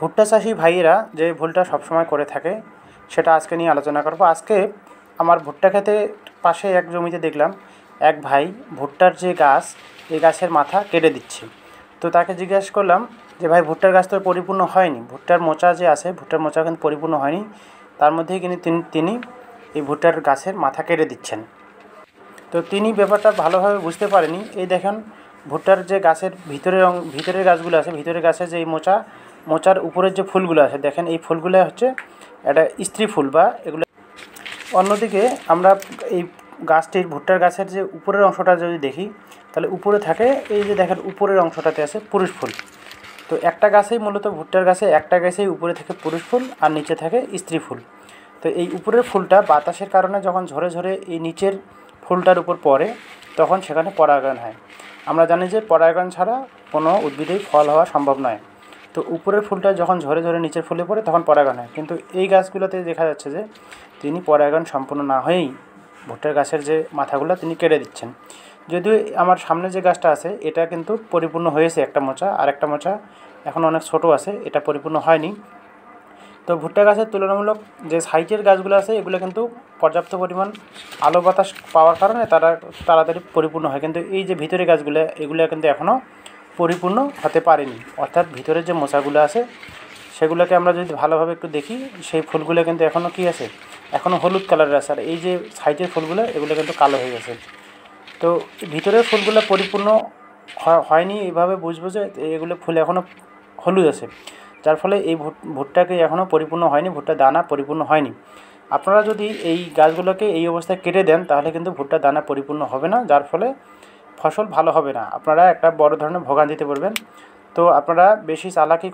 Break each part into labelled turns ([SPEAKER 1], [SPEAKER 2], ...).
[SPEAKER 1] ভুট্টা চাষি ভাইয়েরা যে ভুলটা সবসময় করে থাকে সেটা আজকে নিয়ে আলোচনা করব। আজকে আমার ভুট্টা ক্ষেতের পাশে এক জমিতে দেখলাম এক ভাই ভুট্টার যে গাছ, এই গাছের মাথা কেটে দিচ্ছে। তো তাকে জিজ্ঞেস করলাম যে ভাই, ভুট্টার গাছ তো পরিপূর্ণ হয়নি, ভুট্টার মোচা যে আছে ভুট্টার মোচা কিন্তু পরিপূর্ণ হয়নি, তার মধ্যেই কিন্তু তিনি এই ভুট্টার গাছের মাথা কেটে দিচ্ছেন। তো তিনি ব্যাপারটা ভালোভাবে বুঝতে পারেনি। এই দেখেন, ভুট্টার যে গাছের ভিতরের গাছগুলো আছে, ভিতরের গাছের যে এই মোচার উপরের যে ফুলগুলো আছে, দেখেন এই ফুলগুলো হচ্ছে একটা স্ত্রী ফুল বা এগুলো। অন্যদিকে আমরা এই গাছটির ভুট্টার গাছের যে উপরের অংশটা যদি দেখি, তাহলে উপরে থাকে এই যে দেখেন উপরের অংশটাতে আছে পুরুষ ফুল। তো একটা গাছেই মূলত ভুট্টার গাছে একটা গাছেই উপরে থাকে পুরুষ ফুল আর নিচে থাকে স্ত্রী ফুল। তো এই উপরের ফুলটা বাতাসের কারণে যখন ঝরে ঝরে এই নিচের ফুলটার উপর পড়ে, তখন সেখানে পরাগায়ন হয়। আমরা জানি যে পরাগায়ন ছাড়া কোনো উদ্ভিদেই ফল হওয়া সম্ভব নয়। তো উপরের ফুলটা যখন ঝরে ঝরে নিচের ফুলে পড়ে তখন পরাগায়ন হয়, কিন্তু এই গাছগুলোতে দেখা যাচ্ছে যে তিনি পরাগায়ন সম্পূর্ণ না হয়েই ভুট্টার গাছের যে মাথাগুলো তিনি কেটে দিচ্ছেন। যদিও আমার সামনে যে গাছটা আছে এটা কিন্তু পরিপূর্ণ হয়েছে একটা মোচা, আর একটা মোচা এখন অনেক ছোট আছে, এটা পরিপূর্ণ হয়নি। তো ভুট্টা গাছের তুলনামূলক যে সাইটের গাছগুলো আছে এগুলো কিন্তু পর্যাপ্ত পরিমাণ আলো বাতাস পাওয়ার কারণে তারা তাড়াতাড়ি পরিপূর্ণ হয়, কিন্তু এই যে ভিতরের গাছগুলো এগুলো কিন্তু এখনও পরিপূর্ণ হতে পারেনি। অর্থাৎ ভিতরের যে মোচাগুলো আছে সেগুলোকে আমরা যদি ভালোভাবে একটু দেখি, সেই ফুলগুলো কিন্তু এখনও কী আছে, এখনও হলুদ কালারের আছে, আর এই যে সাইটের ফুলগুলো এগুলো কিন্তু কালো হয়ে গেছে। তো ভিতরের ফুলগুলো পরিপূর্ণ হয়নি, এইভাবে বুঝবো যে এগুলো ফুল এখনও হলুদ আছে, যার ফলে এই ভুট্টাকে এখনও পরিপূর্ণ হয়নি, ভুট্টার দানা পরিপূর্ণ হয়নি। আপনারা যদি এই গাছগুলোকে এই অবস্থায় কেটে দেন তাহলে কিন্তু ভুট্টার দানা পরিপূর্ণ হবে না, যার ফলে ফসল ভালো হবে না, আপনারা একটা বড় ধরনের ভোগান্তিতে পড়বেন। তো আপনারা বেশি চালাকি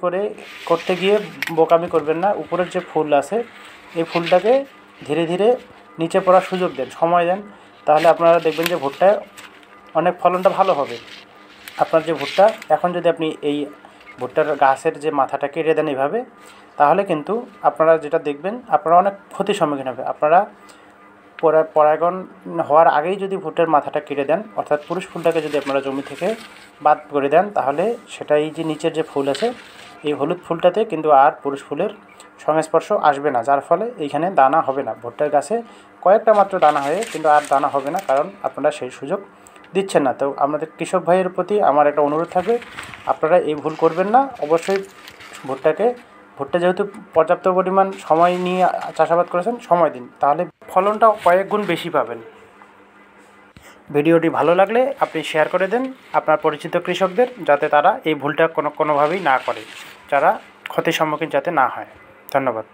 [SPEAKER 1] করতে গিয়ে বোকামি করবেন না। উপরের যে ফুল আছে এই ফুলটাকে ধীরে ধীরে নিচে পড়ার সুযোগ দেন, সময় দেন, তাহলে আপনারা দেখবেন যে ভুট্টায় অনেক ফলনটা ভালো হবে। আপনার যে ভুট্টা এখন যদি আপনি এই ভুট্টার গাছের যে মাথাটা কেটে দেন এইভাবে, তাহলে কিন্তু আপনারা যেটা দেখবেন আপনারা অনেক ক্ষতির সম্মুখীন হবে। আপনারা পরাগায়ন হওয়ার আগেই যদি ভুট্টার মাথাটা কেটে দেন, অর্থাৎ পুরুষ ফুলটাকে যদি আপনারা জমি থেকে বাদ করে দেন, তাহলে সেটা এই যে নিচের যে ফুল আছে এই হলুদ ফুলটাতে কিন্তু আর পুরুষ ফুলের সংস্পর্শ আসবে না, যার ফলে এইখানে দানা হবে না। ভুট্টার গাছে কয়েকটা মাত্র দানা হয়, কিন্তু আর দানা হবে না, কারণ আপনারা সেই সুযোগ দিচ্ছেন না। তো আমাদের কৃষক ভাইয়ের প্রতি আমার একটা অনুরোধ থাকবে, আপনারা এই ভুল করবেন না। অবশ্যই ভুট্টা যেহেতু পর্যাপ্ত পরিমাণ সময় নিয়ে চাষাবাদ করেছেন, সময় দিন, তাহলে ফলনটা কয়েক গুণ বেশি পাবেন। ভিডিওটি ভালো লাগলে আপনি শেয়ার করে দেন আপনার পরিচিত কৃষকদের, যাতে তারা এই ভুলটা কোনোভাবেই না করে, যারা ক্ষতির সম্মুখীন যাতে না হয়। ধন্যবাদ।